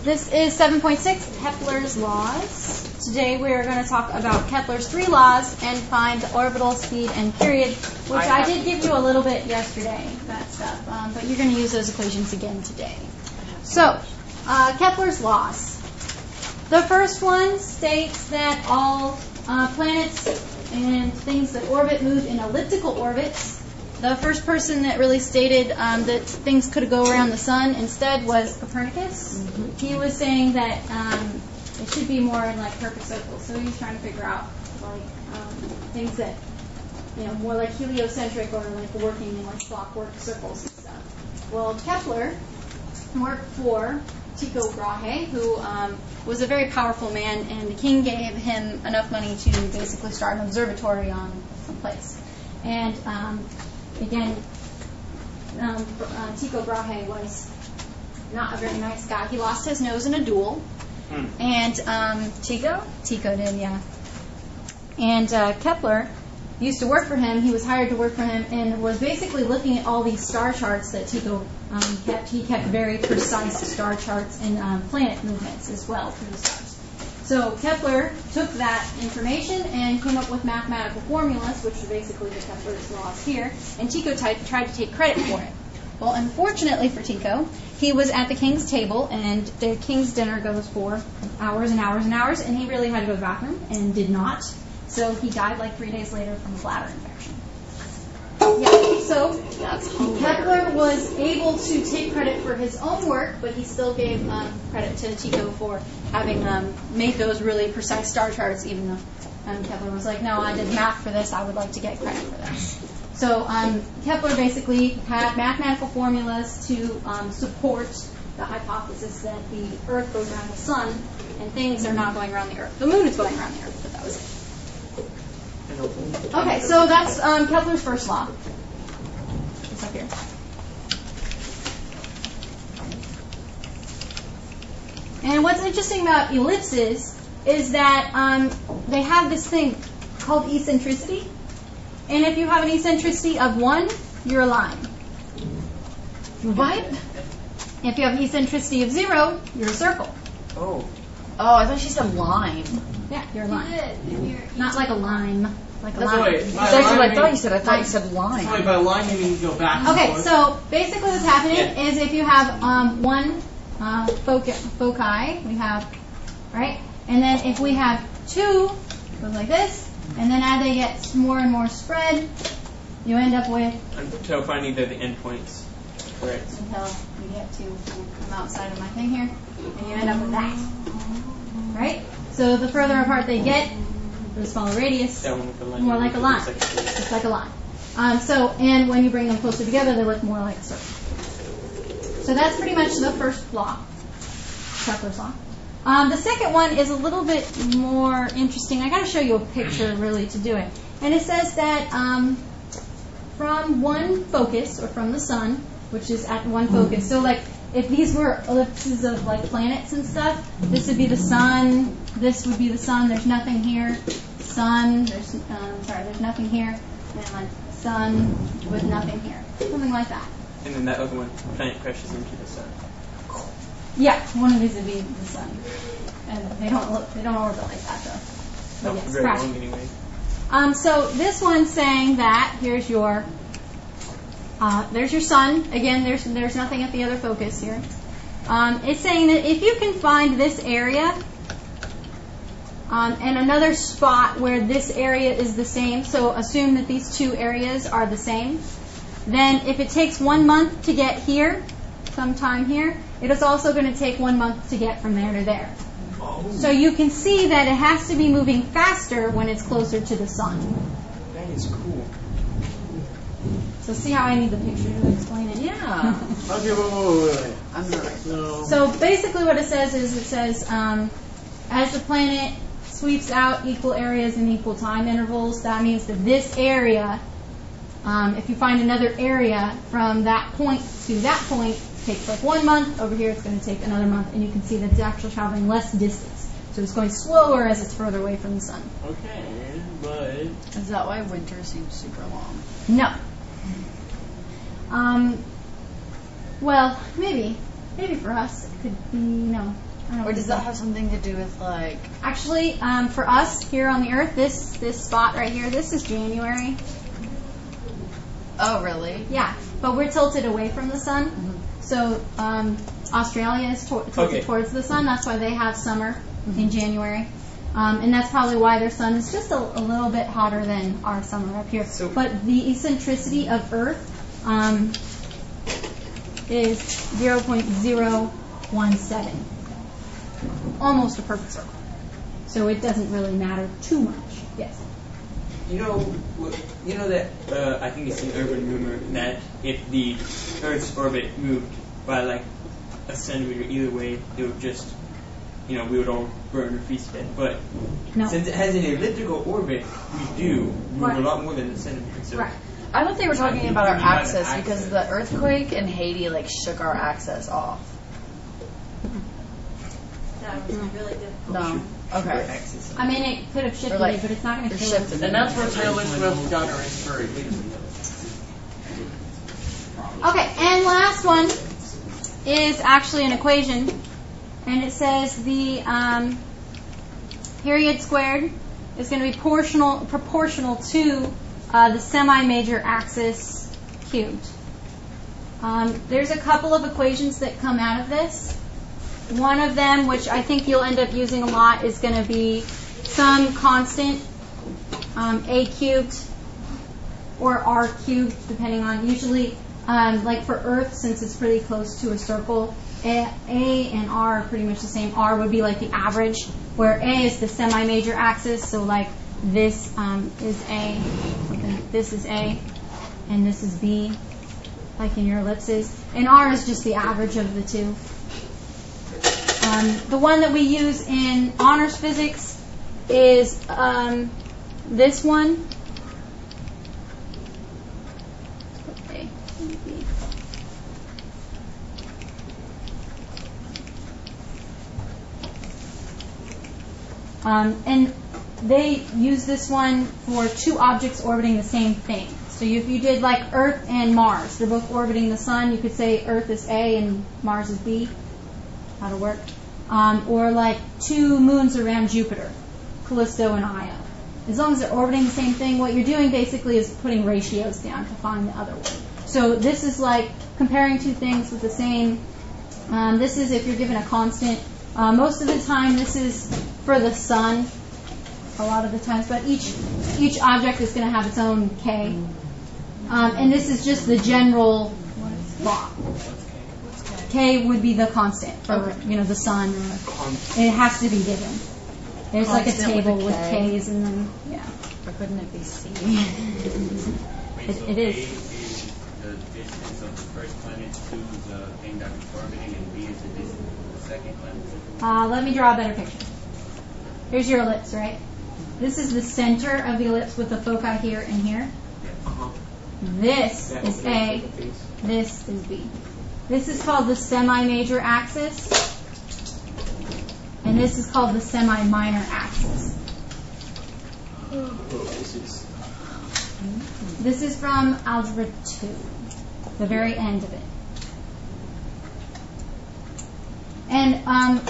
This is 7.6, Kepler's laws. Today we are going to talk about Kepler's 3 laws and find the orbital speed and period, which I did give you a little bit yesterday, that stuff, but you're going to use those equations again today. So, Kepler's laws. The first one states that all planets and things that orbit move in elliptical orbits. The first person that really stated that things could go around the sun instead was Copernicus. He was saying that it should be more in like perfect circles. So he's trying to figure out like things that, more like heliocentric or like working in like clockwork circles and stuff. Well, Kepler worked for Tycho Brahe, who was a very powerful man, and the king gave him enough money to basically start an observatory on some place. And again, Tycho Brahe was not a very nice guy. He lost his nose in a duel. And Tycho did, yeah. And Kepler used to work for him. He was hired to work for him and was basically looking at all these star charts that Tycho kept. He kept very precise star charts and planet movements as well through the stars. So Kepler took that information and came up with mathematical formulas, which are basically the Kepler's laws here, and Tycho tried to take credit for it. Well, unfortunately for Tycho, he was at the king's table, and the king's dinner goes for hours and hours and hours, and he really had to go to the bathroom and did not. So he died like 3 days later from a bladder infection. Yeah, so Kepler was able to take credit for his own work, but he still gave credit to Tycho for having made those really precise star charts, even though Kepler was like, no, I did math for this, I would like to get credit for this. So Kepler basically had mathematical formulas to support the hypothesis that the Earth goes around the sun, and things are not going around the Earth. The moon is going around the Earth, but that was it. Okay, so that's Kepler's first law. It's up here. And what's interesting about ellipses is that they have this thing called eccentricity. And if you have an eccentricity of 1, you're a line. What? If you have an eccentricity of 0, you're a circle. Oh, I thought she said lime. Yeah, you're a line. Not like a lime. Like a That's line. That's actually what I thought you said. I thought you said lime. By line, you mean go back and Okay, forth. so basically what's happening is if you have one foci, we have, right? And then if we have 2, it goes like this. And then as they get more and more spread, you end up with... Until finding the endpoints. Correct. Until you get to come outside of my thing here, and you end up with that. Right? So the further apart they get, the smaller radius, more like a line. It's like a line. And when you bring them closer together, they look more like a circle. So that's pretty much the first law, Kepler's law. The second one is a little bit more interesting. I got to show you a picture really to do it. And it says that from one focus, or from the sun, which is at one focus. So like if these were ellipses of like planets and stuff, this would be the sun. This would be the sun. There's nothing here. Sun. There's nothing here. And then like sun with nothing here. Something like that. And then that other one, planet crashes into the sun. Yeah, one of these would be the sun, and they don't orbit like that though. Not But yes, very crash. long anyway. So this one's saying that there's your sun. Again, there's nothing at the other focus here. It's saying that if you can find this area and another spot where this area is the same, so assume that these 2 areas are the same, then if it takes 1 month to get here, sometime here, it is also going to take 1 month to get from there to there. So you can see that it has to be moving faster when it's closer to the sun. That is cool. So see how I need the picture to explain it? Yeah. Okay, wait. I'm not. No. So basically what it says is as the planet sweeps out equal areas in equal time intervals, that means that this area, if you find another area from that point to that point, takes like 1 month. Over here it's going to take another month, and you can see that it's actually traveling less distance. So it's going slower as it's further away from the sun. Okay, but... Is that why winter seems super long? No. Well, maybe for us it could be, don't know Or does that have something to do with like? Actually, for us here on the Earth, this spot right here, this is January. Oh, really? Yeah, but we're tilted away from the sun. So Australia is tilted towards the sun. That's why they have summer in January. And that's probably why their sun is just a little bit hotter than our summer up here. But the eccentricity of Earth is 0.017. Almost a perfect circle. So it doesn't really matter too much. Yes. You know that I think it's an urban rumor that if the Earth's orbit moved by like a centimeter either way, it would just, we would all burn or freeze to death. But since it has an elliptical orbit, we do move a lot more than a centimeter. So Right. I thought they were talking about our axis because the earthquake in Haiti like shook our axis off. That was really difficult. No. Okay. Axis. I mean, it could have shifted Or, like, it, but it's not going to It kill shifted. us. And that's where Taylor Swift got her inspiration. Okay, and last one is actually an equation, and it says the period squared is going to be proportional to the semi-major axis cubed. There's a couple of equations that come out of this. One of them, which I think you'll end up using a lot, is going to be some constant, a cubed or r cubed, depending on, usually, like for Earth, since it's pretty close to a circle, a and r are pretty much the same. R would be like the average, where a is the semi-major axis, so like this is a, this is a, and this is b, like in your ellipses, and r is just the average of the two. The one that we use in honors physics is this one. Okay. And they use this one for two objects orbiting the same thing. So if you did like Earth and Mars, they're both orbiting the sun, you could say Earth is A and Mars is B. How to work. Or like two moons around Jupiter, Callisto and Io. As long as they're orbiting the same thing, what you're doing basically is putting ratios down to find the other one. So this is like comparing two things with the same. This is if you're given a constant. Most of the time this is for the sun, a lot of the times, but each object is going to have its own K. And this is just the general law. K would be the constant for the sun. It has to be given. There's like a table with K's and then Or couldn't it be C? It is. A is the distance of the first planet to the thing that is orbiting, and B is the distance of the second planet. Let me draw a better picture. Here's your ellipse, right? This is the center of the ellipse with the foci here and here. This is A. This is B. This is called the semi-major axis, and this is called the semi-minor axis. This is from Algebra 2, the very end of it. And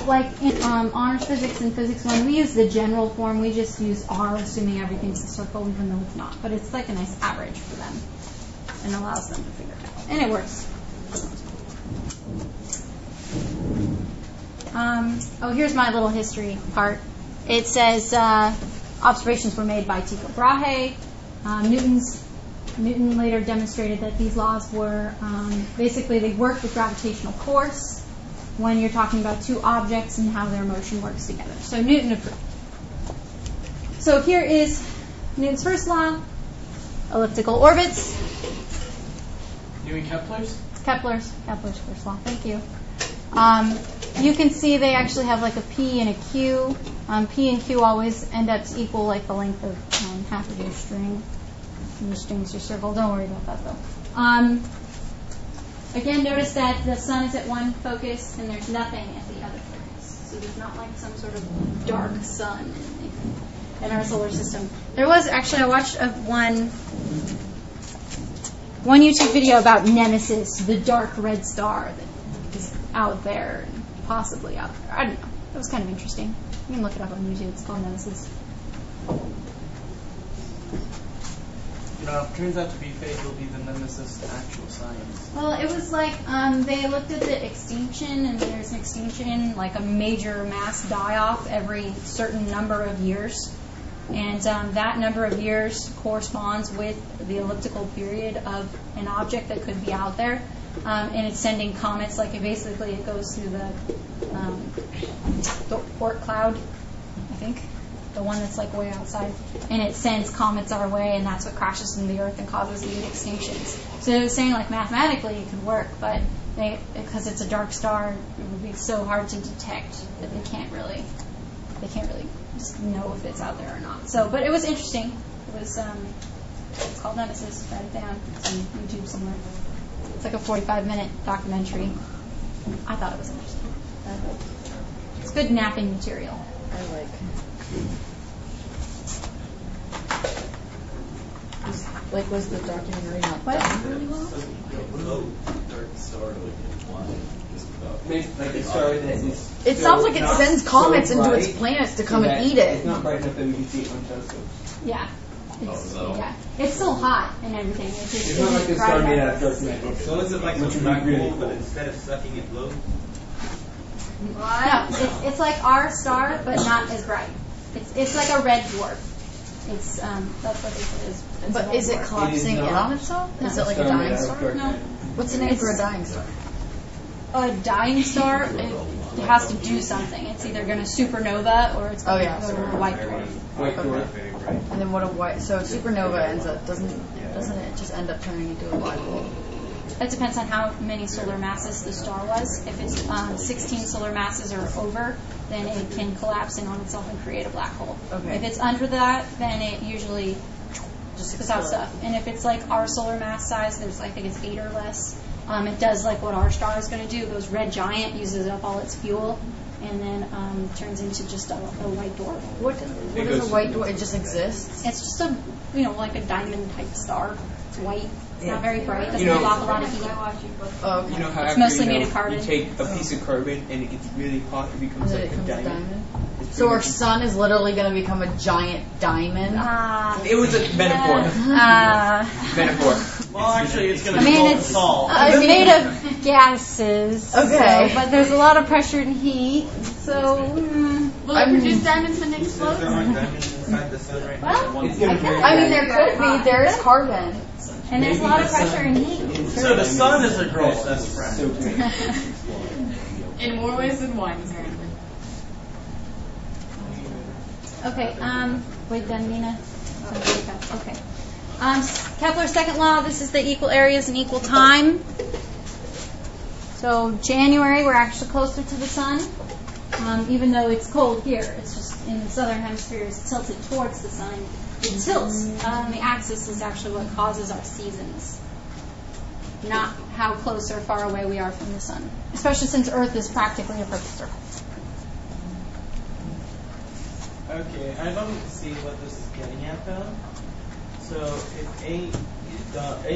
like in honors physics and physics 1, we use the general form. We just use R, assuming everything's a circle, even though it's not. But it's like a nice average for them and allows them to figure it out. And it works. Here's my little history part. It says observations were made by Tycho Brahe. Newton later demonstrated that these laws were basically they work with gravitational force when you're talking about two objects and how their motion works together. So Newton approved. So here is Newton's first law, elliptical orbits. You mean Kepler's? Kepler's first law. Thank you. You can see they actually have like a P and a Q. P and Q always end up to equal like the length of half of your string. And your string's your circle. Don't worry about that though. Again, notice that the sun is at one focus and there's nothing at the other focus. So there's not like some sort of dark sun in our solar system. There was actually, I watched one YouTube video about Nemesis, the dark red star that is out there. possibly out there. I don't know. It was kind of interesting. You can look it up on YouTube. It's called Nemesis. Turns out to be fake. It'll be the nemesis to actual science. Well, it was like they looked at the extinction, and there's an extinction, like a major mass die-off every certain number of years. And that number of years corresponds with the elliptical period of an object that could be out there. And it's sending comets, like it goes through the Oort cloud, I think. The one that's like way outside, and it sends comets our way, and that's what crashes into the Earth and causes the extinctions. So it was saying like mathematically it could work, but because it's a dark star, it would be so hard to detect that they can't really just know if it's out there or not. So, but it was interesting. It was it's called Nemesis. Write it down. It's on YouTube somewhere. It's like a 45-minute documentary. I thought it was interesting. It's good napping material. I like. Was the documentary not done really well? Like a star that is. It sounds like it sends comets into its planets to come and eat it. It's not bright enough that we can see it on telescopes. Yeah. Yeah. It's still hot and everything. It's not like a star made out of dark matter. So is it like a black hole, but instead of sucking it blows? No, it's like our star, but not as bright. It's like a red dwarf. It's that's what they say is. But is it collapsing in on itself? No. Is it like a dying star? No. What's the name for a dying star? A dying star, it has to do something. It's either going to supernova or it's going to go to a white dwarf. White dwarf. And then what a white? So supernova ends up doesn't it just end up turning into a black hole? That depends on how many solar masses the star was. If it's 16 solar masses or over, then it can collapse in on itself and create a black hole. Okay. If it's under that, then it usually just spits out stuff. And if it's like our solar mass size, I think it's 8 or less. It does like what our star is going to do. It goes red giant, uses up all its fuel, and then turns into just a white dwarf. What is a white dwarf? It just exists? It's just like a diamond type star. It's white. It's not very bright. It doesn't You know- give off a lot of heat. Oh, okay. You know how It's after, mostly made of carbon. you take a piece of carbon and it gets really hot, it becomes And then like it a becomes a diamond. diamond? It's So our pretty much- sun is literally going to become a giant diamond? It was a metaphor. Metaphor. Well, actually, it's going to I be mean, molten it's salt. made of gases. Okay. So, but there's a lot of pressure and heat. So, Will it produce diamonds when it explodes? There aren't diamonds inside the sun right now. well, It's gonna burn. I mean, there could be. There is carbon. and there's a lot of pressure and heat. So the sun is a girl's best friend. So great. In more ways than one, apparently. Okay, wait, then, Nina. Okay. Kepler's second law, this is the equal areas and equal time. So January, we're actually closer to the sun, even though it's cold here. It's just in the southern hemisphere, it's tilted towards the sun. It tilts. The axis is actually what causes our seasons, not how close or far away we are from the sun, especially since Earth is practically a perfect circle. Okay, I don't see what this is getting at though. So if A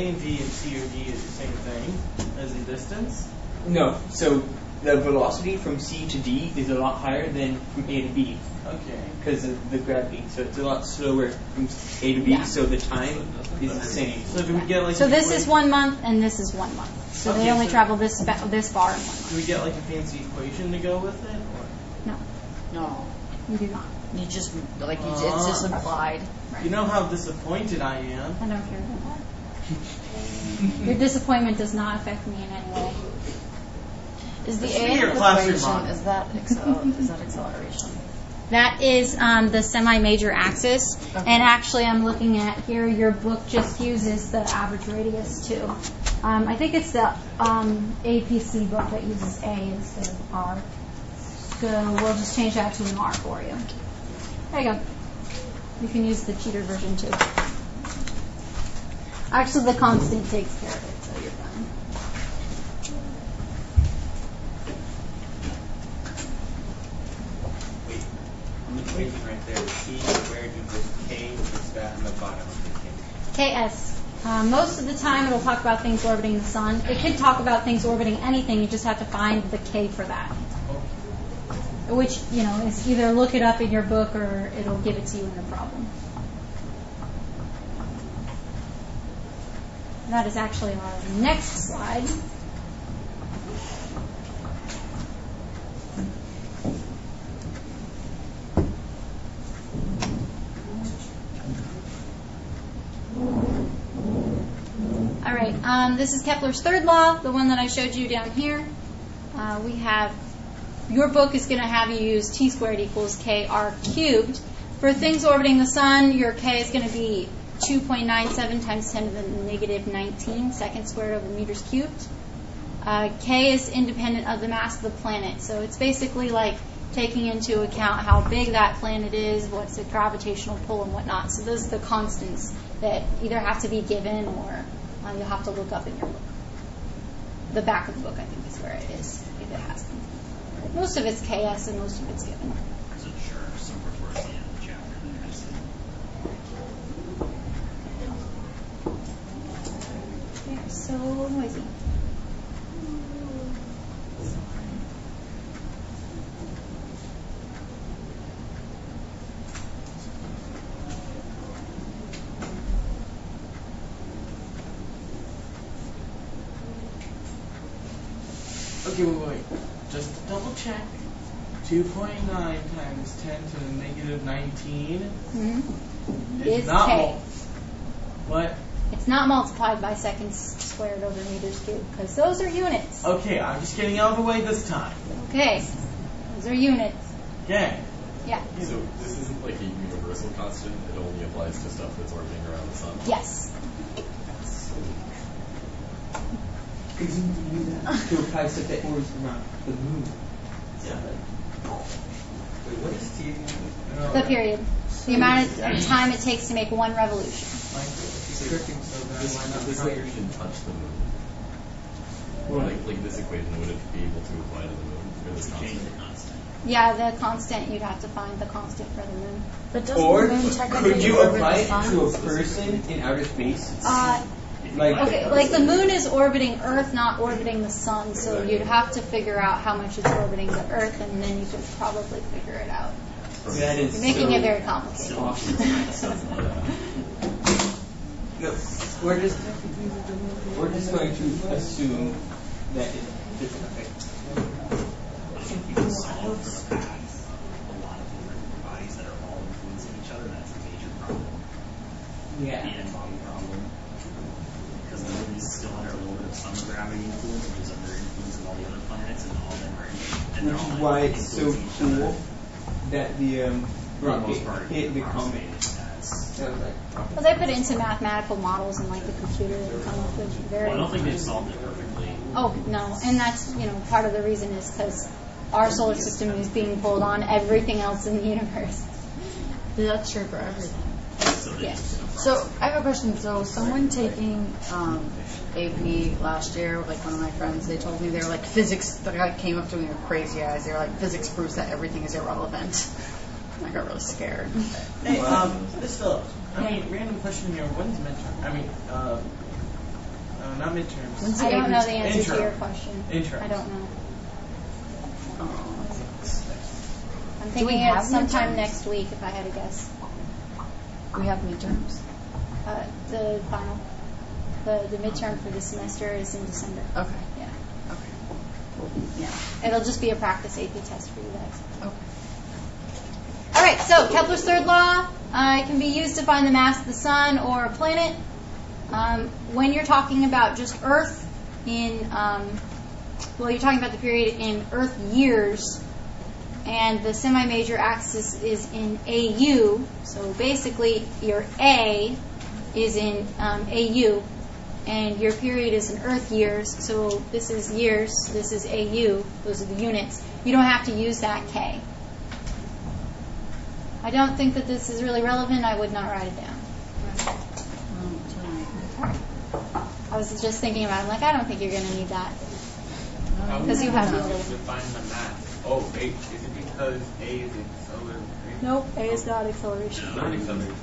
and B and C or D is the same thing as in distance. No, so the velocity from C to D is a lot higher than from A to B Okay. because of the gravity. So it's a lot slower from A to B, Yeah. so the time is the same. So do we get like So an this is equation- 1 month and this is 1 month. So they Okay, only so- travel this far in 1 month. Do we get like a fancy equation to go with it? Or? No, No. you do not. You just, it's just implied. You know how disappointed I am. I don't care about that. Your disappointment does not affect me in any way. Is the This should A be your in the classroom equation, model. is that acceleration? That is the semi-major axis. Okay. And actually I'm looking at here, your book just uses the average radius too. I think it's the APC book that uses A instead of R. So we'll just change that to an R for you. There you go. You can use the cheater version too. Actually, the constant takes care of it, so you're fine. Wait, on the equation right there, C, where do this K, what's that on the bottom of the K? KS. Most of the time, it'll talk about things orbiting the sun. It could talk about things orbiting anything. You just have to find the K for that. which, is either look it up in your book or it'll give it to you in a problem. That is actually our next slide. All right, this is Kepler's third law, the one that I showed you down here. We have, your book is going to have you use t squared equals kr cubed. For things orbiting the sun, your k is going to be 2.97 times 10 to the negative 19 seconds squared over meters cubed. K is independent of the mass of the planet, so it's basically like taking into account how big that planet is, what's the gravitational pull and whatnot. So those are the constants that either have to be given or you'll have to look up in your book. The back of the book, I think, is where it is, if it has them. Most of it's KS and most of it's given. So sure, somewhere towards the end of the chapter there is. They're so noisy. Okay, wait. Just to double check. 2.9 times 10 to the negative 19 Is not K. What? It's not multiplied by seconds squared over meters cubed, because those are units. Okay, I'm just getting out of the way this time. Okay, those are units. Okay. Yeah. So this isn't like a universal constant, it only applies to stuff that's orbiting around the sun? Yes. Because you can use that to apply stuff that orbits around the moon. Yeah. Wait, what is T again? The period. The amount of time it takes to make one revolution. She's scripting so bad. Why not This try like your- can touch the moon. Or like this equation, would it be able to apply to the moon for this Change constant? the constant. Yeah, the constant, you'd have to find the constant for the moon. But doesn't Or the moon technically could you orbit apply the it sun? to a person in outer space? Okay, like the moon is orbiting Earth, not orbiting the sun, so you'd have to figure out how much it's orbiting the Earth, and then you could probably figure it out. That is You're making so it very complicated. Still options like something like that. No, we're just going to assume that it's perfect. I think you can solve for the fact a lot of different bodies that are all influencing each other. That's a major problem. Yeah. The N-bomb problem. Because the moon is still under a little bit of summer gravity influence, which is under influence of all the other planets, and all of them are and they're Which all is why it's so influencing each other. cool that the For the most rocket part, hit the comet. approximated as That was like, Well, they put it into mathematical models and like the computer and come up with very. well, I don't think they've solved it perfectly. Oh no, and that's part of the reason is because our solar system is being pulled on everything else in the universe. That's true for everything. So they Yes. So I have a question. So someone taking AP last year, like one of my friends, they told me they were like physics. The guy came up to me with crazy eyes. They were like, physics proves that everything is irrelevant. I got really scared. Hey, this Philip. Random question here. When's midterm? Not midterms. When's I don't know the answer Intro. to your question. Intro. I don't know. Oh. I'm we thinking have it's sometime midterms? next week, if I had to guess. We have midterms. The final, the midterm for the semester is in December. Okay. Yeah, Okay. Cool. Yeah. it'll just be a practice AP test for you guys. Okay. All right, so Kepler's third law, it can be used to find the mass of the sun or a planet. When you're talking about just Earth you're talking about the period in Earth years, and the semi-major axis is in AU. So basically, your A is in AU, and your period is in Earth years. So this is years, this is AU. Those are the units. You don't have to use that K. I don't think that this is really relevant. I would not write it down. I was just thinking about it. I'm like, I don't think you're going to need that. Because you have to the other. define the mass. Oh, wait, is it because A is acceleration? Nope, A is not acceleration. Not acceleration.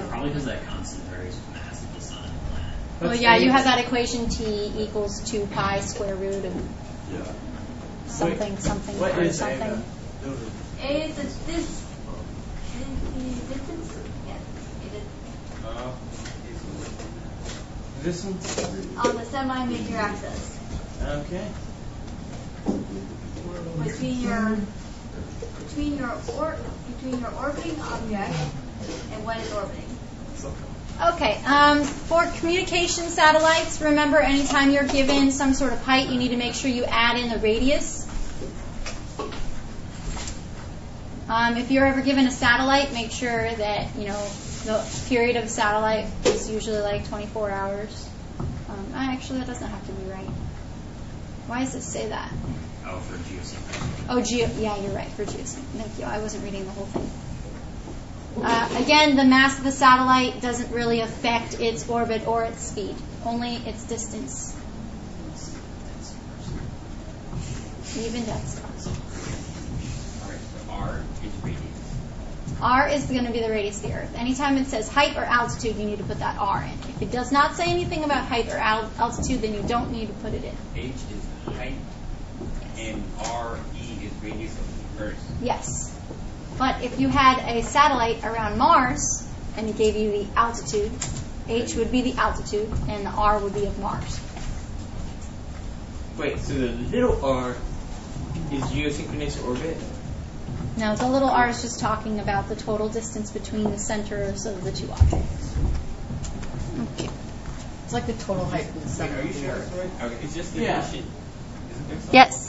Probably because that constant varies with the mass of the sun and the planet. Well, yeah, you have that equation T equals 2 pi square root of. Yeah. something something What or is something. A? A is the distance. Yes, it is Distance. on the semi-major axis Okay. between your orbiting object and what is orbiting. Okay, for communication satellites, remember anytime you're given some sort of height, you need to make sure you add in the radius. If you're ever given a satellite, make sure that, the period of a satellite is usually like 24 hours. Actually, that doesn't have to be right. Why does it say that? Oh, for geosynchronous. Oh, yeah, you're right, for geosync. Thank you. I wasn't reading the whole thing. Again, the mass of the satellite doesn't really affect its orbit or its speed, only its distance. Even death stars. Alright, so R is radius. R is going to be the radius of the Earth. Anytime it says height or altitude, you need to put that R in. If it does not say anything about height or altitude, then you don't need to put it in. H is height, and RE is radius of the Earth. Yes. But if you had a satellite around Mars and it gave you the altitude, H would be the altitude and the R would be of Mars. Wait, so the little r is geosynchronous orbit? Now, the little r is just talking about the total distance between the centers of the two objects. Okay. It's like the total height from the Wait, center are you of the sure Earth. that's right? Okay, it's just the Yeah. mission. Isn't there something Yes.